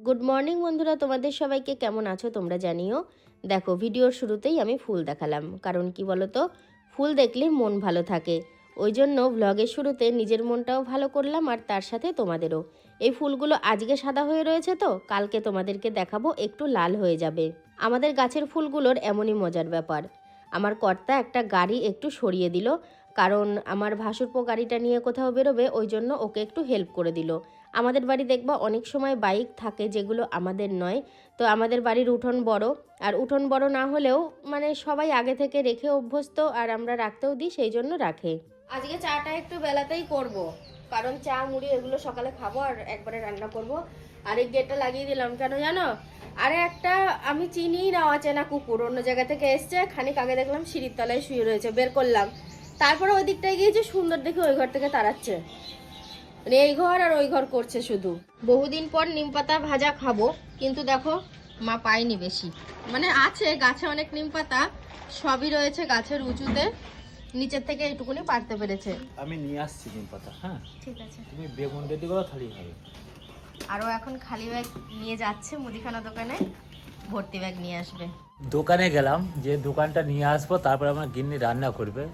Good morning বন্ধুরা, তোমাদের সবাইকে কেমন আছো তোমরা জানিও। দেখো, ভিডিওর শুরুতেই আমি ফুল দেখালাম, কারণ কি বলো তো, ফুল দেখলে মন ভালো থাকে। ওই জন্য ভ্লগের শুরুতে নিজের মনটাও ভালো করলাম আর তার সাথে তোমাদেরও। এই ফুলগুলো আজকে সাদা হয়ে রয়েছে, তো কালকে তোমাদেরকে দেখাবো একটু লাল হয়ে যাবে। আমাদের গাছের ফুলগুলোর এমনই মজার ব্যাপার। আমার কর্তা একটা গাড়ি একটু সরিয়ে দিল, কারণ আমার ভাসুরপো গাড়িটা নিয়ে কোথাও বেরোবে, ওই জন্য ওকে একটু হেল্প করে দিল। আমাদের বাড়ি দেখবা অনেক সময় বাইক থাকে যেগুলো আমাদের নয়, তো আমাদের বাড়ির উঠোন বড়, আর উঠোন বড় না হলেও মানে সবাই আগে থেকে রেখে অভ্যস্ত, আর আমরা রাখতেও দিই, সেই জন্য রাখে। আজকে চাটা একটু বেলাতেই করব, কারণ চা মুড়ি এগুলো সকালে খাবো আর একবারে রান্না করব। আর এই গেটটা লাগিয়ে দিলাম কেন জানো? আরে একটা আমি চিনি না অচেনা কুকুর অন্য জায়গা থেকে এসছে, খানিক আগে দেখলাম সিঁড়ির তলায় শুয়ে রয়েছে, বের করলাম। তারপরে ওই দিকটায় গিয়েছে, সুন্দর দেখে ওই ঘর থেকে তাড়াচ্ছে, মানে এই ঘর আর ওই ঘর করছে শুধু। বহুদিন পর নিম পাতা ভাজা খাবো, কিন্তু দেখো মা পায়নি বেশি, মানে আছে গাছে অনেক নিম পাতা, সবই রয়েছে গাছের উঁচুতে, নিচের থেকে এইটুকুনি পারতে পেরেছে। আমি নিয়ে আসছি নিম পাতা। হ্যাঁ ঠিক আছে, তুমি বেগুন রেডি করো, তাহলেই হবে। আরও এখন খালি ব্যাগ নিয়ে যাচ্ছে মুদিখানা দোকানে, ভর্তি ব্যাগ নিয়ে আসবে। দোকানে গেলাম, যে দোকানটা নিয়ে আসবো, তারপর আমার গিন্নি রান্না করবে।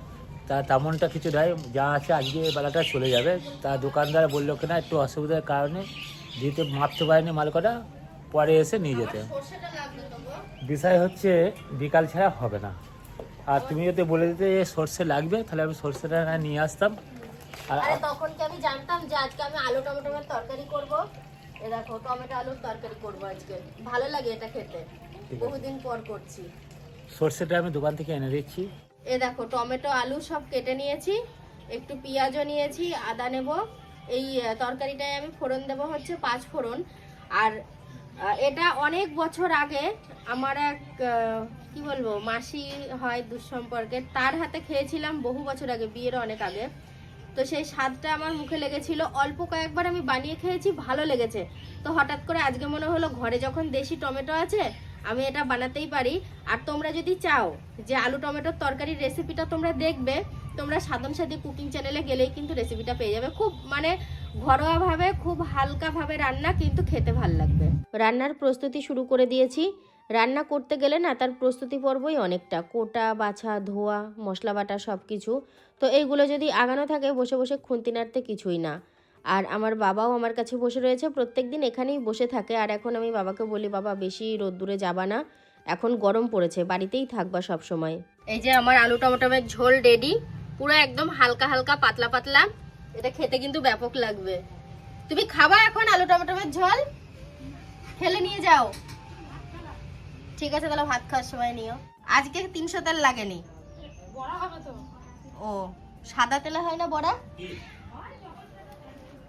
তা তেমনটা কিছু নয়, যা আছে আজকে বেলাটা চলে যাবে। তা দোকানদার বললো কিনা একটু অসুবিধার কারণে দিতে মাপতে পারেনি মাল কটা, পরে এসে নিয়ে যেতে। বিষয় হচ্ছে বিকাল ছাড়া হবে না। আর তুমি যদি বলে দিতে যে সর্ষে লাগবে, তাহলে আমি সর্ষেটা না নিয়ে আসতাম। আর আরে তখন কি আমি জানতাম যে আজকে আমি আলু টমেটোর তরকারি করব? এ দেখো, টমেটো আলুর তরকারি করব আজকে, ভালো লাগে এটা খেতে, বহুদিন পর করছি। সর্ষেটা আমি দোকান থেকে এনে দিচ্ছি। এ দেখো, টমেটো আলু সব কেটে নিয়েছি, একটু পেঁয়াজও নিয়েছি, আদা নেব। এই তরকারিটায় আমি ফোড়ন দেব হচ্ছে 5 ফোড়ন। আর এটা অনেক বছর আগে আমার এক কি বলবো মাসি হয় দুঃসম্পর্কে, তার হাতে খেয়েছিলাম বহু বছর আগে, বিয়ের অনেক আগে। তো সেই স্বাদটা আমার মুখে লেগেছিল, অল্প কয়েকবার আমি বানিয়ে খেয়েছি, ভালো লেগেছে। তো হঠাৎ করে আজকে মনে হলো ঘরে যখন দেশি টমেটো আছে, আমি এটা বানাতেই পারি। আর তোমরা যদি চাও যে আলু টমেটোর তরকারির রেসিপিটা তোমরা দেখবে, তোমরা সাধন সাথী কুকিং চ্যানেলে গেলেই কিন্তু রেসিপিটা পেয়ে যাবে। খুব মানে ঘরোয়াভাবে, খুব হালকাভাবে রান্না, কিন্তু খেতে ভালো লাগবে। রান্নার প্রস্তুতি শুরু করে দিয়েছি। রান্না করতে গেলে না তার প্রস্তুতি পর্বই অনেকটা, কোটা বাছা ধোয়া মশলা বাটা সব কিছু। তো এইগুলো যদি আগানো থাকে, বসে বসে খুন্তি নাড়তে কিছুই না। আর আমার বাবাও আমার কাছে বসে রয়েছে, প্রত্যেক দিন এখানেই বসে থাকে। আর এখন আমি বাবাকে বলি, বাবা বেশি রোদ্দুরে যাবা না, এখন গরম পড়েছে, বাড়িতেই থাকবা সব সময়। এই যে আমার আলু টমেটোর ঝোল রেডি, পুরো একদম হালকা হালকা পাতলা পাতলা, এটা খেতে কিন্তু ব্যাপক লাগবে। তুমি খাবা এখন আলু টমেটোর ঝোল? খেলে নিয়ে যাও। ঠিক আছে, তাহলে ভাত খাওয়ার সময় নিও। আজকে 300 তেল লাগেনি। ও সাদা তেলে হয় না বড়া?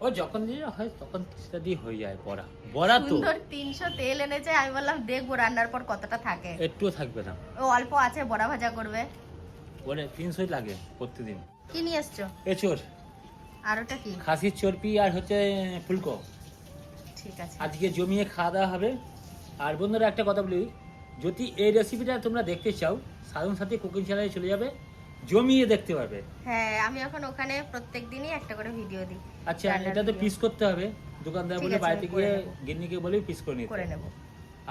ও যখন দিয়ে হয় তখন সেটা দিয়ে হয়ে যায় বড়া। বড়া তো সুন্দর 300 তেল এনেছে, আমি বললাম দেখবো রান্নার পর কতটা থাকে। একটুও থাকবে না, ও অল্প আছে, বড়া ভাজা করবে বলে 300 লাগে প্রতিদিন। কি নিয়ে এসছো? এচোর, আর ওটা কি? খাসির চর্বি আর হচ্ছে ফুলকো। ঠিক আছে, আজকে জমিয়ে খাওয়া দাওয়া হবে। আর বন্ধুরা একটা কথা বলি, যদি এই রেসিপিটা তোমরা দেখতে চাও, সাধন সাথী কুকিং চ্যানেলে চলে যাবে, জমিয়ে দেখতে পারবে। হ্যাঁ আমি এখন ওখানে প্রত্যেকদিনই একটা করে ভিডিও দিই। আচ্ছা, এটা তো পিস করতে হবে, দোকানদার ঠিক বলে আছে, বাড়িতে আমি করে গিয়ে নেবো। গিন্নিকে বলে পিস করে নিতে করে নেব,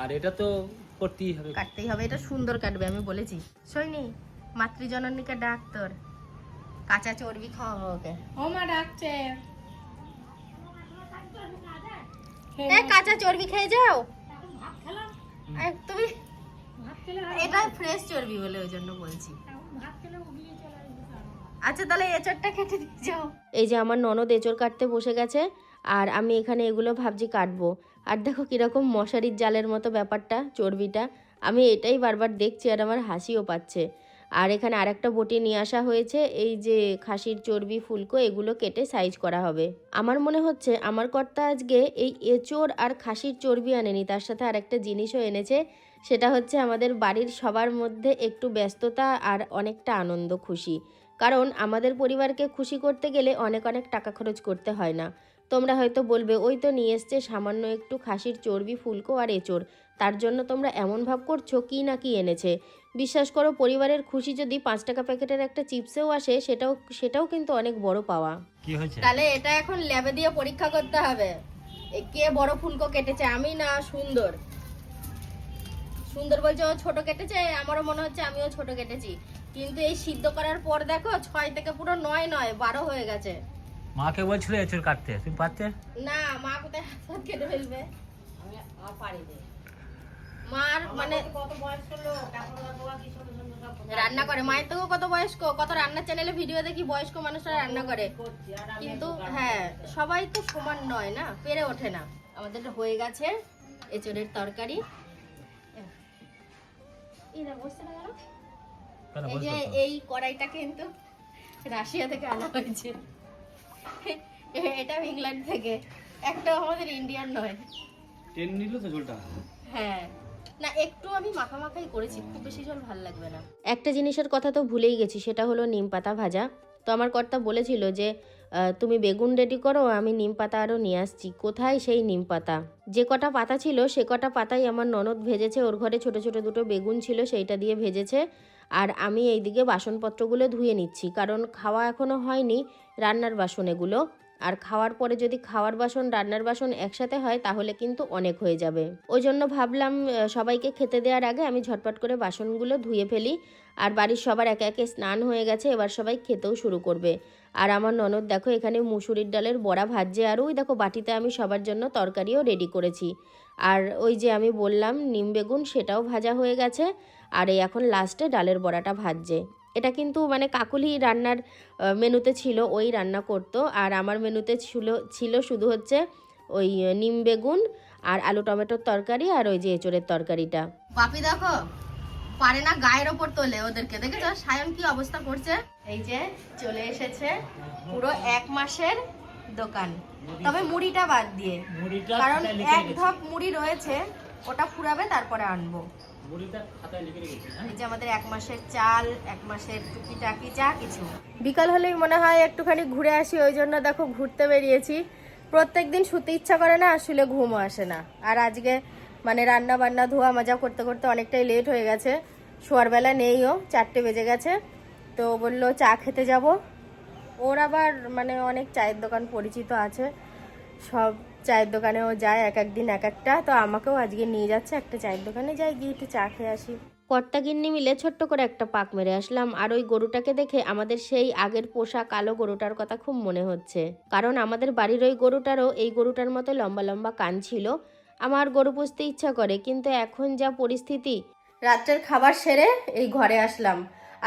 আর এটা তো করতেই হবে, কাটতেই হবে, এটা সুন্দর কাটবে, আমি বলেছি। সৈনি, মাতৃজননীকে ডাক, তোর কাঁচা চর্বি খাওয়াবো ওকে। ও মা ডাকছে। কাঁচা চর্বি খেয়ে যাও। তুমি এটা ফ্রেশ চর্বি বলে ওই জন্য বলছি। আচ্ছা তাহলে এঁচড়টা কেটে দিয়ে যাও। এই যে আমার ননদ এঁচড় কাটতে বসে গেছে, আর আমি এখানে এগুলো ভাবছি কাটবো। আর দেখো কিরকম মশারির জালের মতো ব্যাপারটা, চর্বিটা আমি এটাই বারবার দেখছি আর আমার হাসিও পাচ্ছে। আর এখানে আরেকটা বটি নিয়ে আসা হয়েছে, এই যে খাসির চর্বি ফুলকো এগুলো কেটে সাইজ করা হবে। আমার মনে হচ্ছে আমার কর্তা আজকে এই এঁচড় আর খাসির চর্বি আনেনি, তার সাথে আরেকটা জিনিসও এনেছে, সেটা হচ্ছে আমাদের বাড়ির সবার মধ্যে একটু ব্যস্ততা আর অনেকটা আনন্দ খুশি। কারণ আমাদের পরিবারকে খুশি করতে গেলে অনেক অনেক টাকা খরচ করতে হয় না। তোমরা হয়তো বলবে ওই তো নিয়ে এসছে সামান্য একটু খাসির চর্বি ফুলকো আর এঁচড়, তার জন্য তোমরা এমন ভাব করছো কি না কি এনেছে। বিশ্বাস করো, পরিবারের খুশি যদি 5 টাকা প্যাকেটের একটা চিপসেও আসে, সেটাও কিন্তু অনেক বড় পাওয়া। কি হয়েছে? তাহলে এটা এখন ল্যাবে দিয়ে পরীক্ষা করতে হবে। কে বড় ফুলকো কেটেছে, আমি না সুন্দর? সুন্দর বলছে ও ছোট কেটেছে, আমারও মনে হচ্ছে আমিও ছোট কেটেছি, কিন্তু এই সিদ্ধ করার পর দেখো 6 থেকে পুরো 9 12 হয়ে গেছে। মাকে বলছিল এঁচড় কাটতে, তুমি পারতে? না, মা কোথায় হাত ফাত কেটে ফেলবে, আমি পারি না। মার মানে কত বয়স হলো, রান্না করে, মায়ের থেকেও কত বয়স্ক, কত রান্নার চ্যানেলে ভিডিও দেখি বয়স্ক মানুষরা রান্না করে, কিন্তু হ্যাঁ সবাই তো সমান নয় না, পেরে ওঠে না। আমাদের হয়ে গেছে এঁচড়ের তরকারি। এই যে এই কড়াইটা কিন্তু রাশিয়া থেকে আনা হয়েছে, এটা ইংল্যান্ড থেকে, একটা আমাদের ইন্ডিয়ান নয়। টেন নিল তো ঝোলটা। হ্যাঁ, না একটু আমি মাখামাখাই করেছি, খুব বেশি ঝোল ভালো লাগবে না। একটা জিনিসের কথা তো ভুলেই গেছি, সেটা হলো নিম পাতা ভাজা। তো আমার কর্তা বলেছিল যে তুমি বেগুন রেডি করো, আমি নিম পাতা আরও নিয়ে আসছি। কোথায় সেই নিম পাতা? যে কটা পাতা ছিল সে কটা পাতাই আমার ননদ ভেজেছে, ওর ঘরে ছোট ছোট দুটো বেগুন ছিল সেইটা দিয়ে ভেজেছে। আর আমি এইদিকে বাসনপত্রগুলো ধুয়ে নিচ্ছি, কারণ খাওয়া এখনও হয়নি, রান্নার বাসন এগুলো। আর খাওয়ার পরে যদি খাওয়ার বাসন রান্নার বাসন একসাথে হয় তাহলে কিন্তু অনেক হয়ে যাবে। ওই জন্য ভাবলাম সবাইকে খেতে দেওয়ার আগে আমি ঝটপট করে বাসনগুলো ধুয়ে ফেলি। আর বাড়ির সবার একে একে স্নান হয়ে গেছে, এবার সবাই খেতেও শুরু করবে। আর আমার ননদ দেখো এখানে মুসুরির ডালের বড়া ভাজছে, আর ওই দেখো বাটিতে আমি সবার জন্য তরকারিও রেডি করেছি। আর ওই যে আমি বললাম নিম বেগুন, সেটাও ভাজা হয়ে গেছে। আর এই এখন লাস্টে ডালের বড়াটা ভাজছে। এটা কিন্তু মানে কাকুলি রান্নার মেনুতে ছিল, ওই রান্না করতো। আর আমার মেনুতে ছিল শুধু হচ্ছে ওই নিম বেগুন আর আলু টমেটোর তরকারি, আর ওই যে এঁচড়ের তরকারিটা। বাপি দেখো পারে না গায়ের ওপর তোলে ওদেরকে, দেখেছো সায়ন কি অবস্থা করছে। এই যে চলে এসেছে পুরো 1 মাসের দোকান, তবে মুড়িটা বাদ দিয়ে, কারণ এক ধপ মুড়ি রয়েছে, ওটা ফুরাবে তারপরে আনবো। এই যে আমাদের 1 মাসের চাল, 1 মাসের টুকিটাকি যা কিছু। বিকাল হলেই মনে হয় একটুখানি ঘুরে আসি, ওই জন্য দেখো ঘুরতে বেরিয়েছি। প্রত্যেকদিন শুতে ইচ্ছা করে না, আসলে ঘুমও আসে না। আর আজকে মানে রান্না বান্না ধোয়া মাজা করতে করতে অনেকটাই লেট হয়ে গেছে, শোয়ার বেলা নেইও, 4টে বেজে গেছে। তো বললো চা খেতে যাব। ওর আবার মানে অনেক চায়ের দোকান পরিচিত আছে, সব চায়ের দোকানেও যায়, এক একদিন এক একটা। তো আমাকেও আজকে নিয়ে যাচ্ছে একটা চায়ের দোকানে, যাই গিয়ে একটু চা খেয়ে আসি। কর্তা গিন্নি মিলে ছোট্ট করে একটা পাক মেরে আসলাম। আর ওই গরুটাকে দেখে আমাদের সেই আগের পোষা কালো গরুটার কথা খুব মনে হচ্ছে, কারণ আমাদের বাড়ির ওই গরুটারও এই গরুটার মতো লম্বা লম্বা কান ছিল। আমার গরু পুষতে ইচ্ছা করে, কিন্তু এখন যা পরিস্থিতি। রাত্রের খাবার সেরে এই ঘরে আসলাম।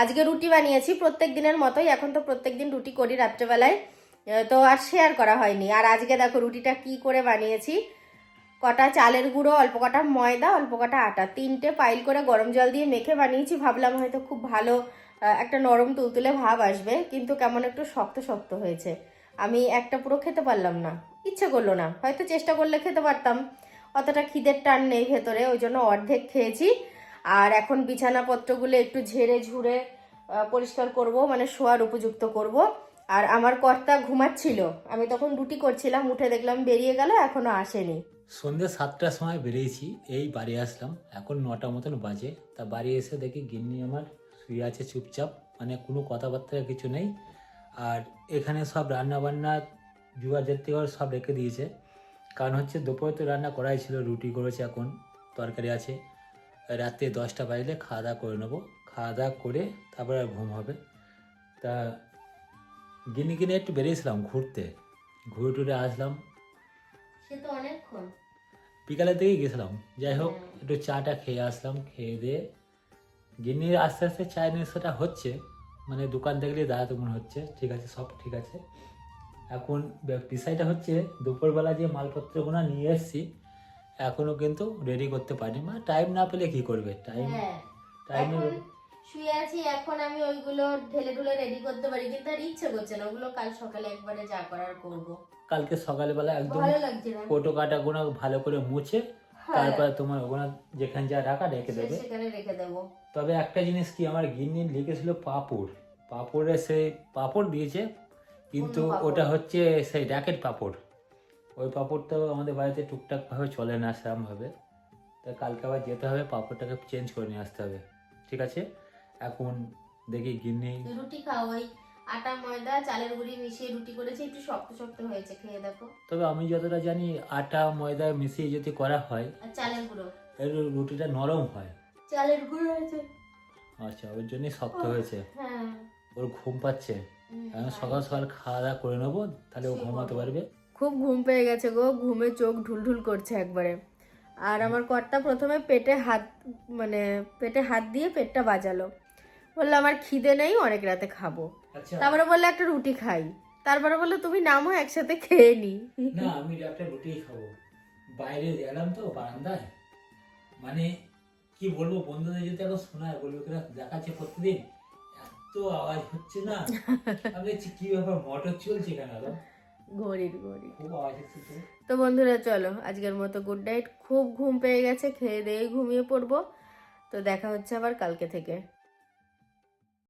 আজকে রুটি বানিয়েছি প্রত্যেক দিনের মতোই, এখন তো প্রত্যেক দিন রুটি করি রাত্রেবেলায়, তো আর শেয়ার করা হয়নি। আর আজকে দেখো রুটিটা কি করে বানিয়েছি। কটা চালের গুঁড়ো, অল্প কটা ময়দা, অল্প কটা আটা, 3টে পাইল করে গরম জল দিয়ে মেখে বানিয়েছি। ভাবলাম হয়তো খুব ভালো একটা নরম তুলতুলে ভাব আসবে, কিন্তু কেমন একটু শক্ত শক্ত হয়েছে। আমি একটা পুরো খেতে পারলাম না, ইচ্ছে করলো না। হয়তো চেষ্টা করলে খেতে পারতাম, অতটা খিদের টান নেই ভেতরে, ওই জন্য অর্ধেক খেয়েছি। আর এখন বিছানাপত্রগুলো একটু ঝেড়ে ঝুড়ে পরিষ্কার করব, মানে শোয়ার উপযুক্ত করব। আর আমার কর্তা ঘুমাচ্ছিল, আমি তখন রুটি করছিলাম, উঠে দেখলাম বেরিয়ে গেল, এখনো আসেনি। সন্ধ্যে 7টার সময় বেরিয়েছি, এই বাড়ি আসলাম, এখন 9টা মতন বাজে। তা বাড়ি এসে দেখি গিন্নি আমার শুয়ে আছে চুপচাপ, মানে কোনো কথাবার্তা কিছু নেই। আর এখানে সব রান্না বান্না জুয়া জাতীয় সব রেখে দিয়েছে, কারণ হচ্ছে দুপুরে তো রান্না করাই ছিল, রুটি করেছে, এখন তরকারি আছে। রাত্রে 10টা বাজলে খাওয়া দাওয়া করে নেবো, খাওয়া দাওয়া করে তারপরে আর ঘুম হবে। তা গিনি কিনে একটু বেরিয়েছিলাম ঘুরতে, ঘুরে টুরে আসলাম, সে তো অনেকক্ষণ বিকালের দিকেই গেছিলাম। যাই হোক একটু চাটা খেয়ে আসলাম, খেয়ে দিয়ে গিন্নির আস্তে আস্তে চায়ের নেশাটা হচ্ছে, মানে দোকান দেখলে দাঁড়াতে মনে হচ্ছে, ঠিক আছে সব ঠিক আছে। এখন বিষয়টা হচ্ছে দুপুরবেলা যে মালপত্রগুলো নিয়ে এসেছি এখনও কিন্তু রেডি করতে পারিনি। মানে টাইম না পেলে কি করবে, টাইম শুয়ে আছি, এখন আমি ওইগুলো ঢেলে ঢুলে রেডি করতে পারি, কিন্তু আর ইচ্ছে করছে না। ওগুলো কাল সকালে একবারে যা করার করব। কালকে সকালবেলা একদম ভালো লাগছে না, কোটো কাটা গুলো ভালো করে মুছে তারপর তোমার ওগুলো যেখানে যা রাখা রেখে দেবে, সেখানে রেখে দেবো। তবে একটা জিনিস কি, আমার গিন্নি লিখেছিল পাঁপড়, পাঁপড়ে সেই পাঁপড় দিয়েছে, কিন্তু ওটা হচ্ছে সেই র্যাকেট পাঁপড়। ওই পাঁপড়টাও আমাদের বাড়িতে টুকটাক ভাবে চলে না সেরকম ভাবে, তাই কালকে আবার যেতে হবে, পাঁপড়টাকে চেঞ্জ করে নিয়ে আসতে হবে। ঠিক আছে, এখন দেখি গিন্নি রুটি খাও, ওই আটা ময়দা চালের গুঁড়ি মিশিয়ে রুটি করেছি, একটু শক্ত শক্ত হয়েছে, খেয়ে দেখো। তবে আমি যতটা জানি আটা ময়দা মিশিয়ে যদি করা হয় আর চালের গুঁড়ো, এর রুটিটা নরম হয়। চালের গুঁড়ো আছে। আচ্ছা, ওর জন্যই শক্ত হয়েছে। হ্যাঁ। ওর ঘুম পাচ্ছে, এখন সকাল সকাল খাওয়া দাওয়া করে নেবো, তাহলে ও ঘুমাতে পারবে। খুব ঘুম পেয়ে গেছে গো, ঘুমে চোখ ঢুলঢুল করছে একবারে। আর আমার কর্তা প্রথমে পেটে হাত দিয়ে পেটটা বাজালো, বললো আমার খিদে নেই, অনেক রাতে খাবো। আচ্ছা, তারপরে বললো একটা রুটি খাই, তারপরে বললো তুমি নামো একসাথে খেয়ে নি। না আমি একটা রুটি খাবো। বাইরে গেলাম তো বারান্দায়, মানে কি বলবো, বন্ধুদের যদি এখন শোনায় বলবো কিনা, দেখাচ্ছে প্রতিদিন এত আওয়াজ হচ্ছে না। আমি দেখছি কি ব্যাপার, মোটর চলছে কেন, ঘড়ির খুব আওয়াজ হচ্ছে তো। তো বন্ধুরা চলো আজকের মতো গুড নাইট, খুব ঘুম পেয়ে গেছে, খেয়ে দিয়ে ঘুমিয়ে পড়বো। তো দেখা হচ্ছে আবার কালকে থেকে।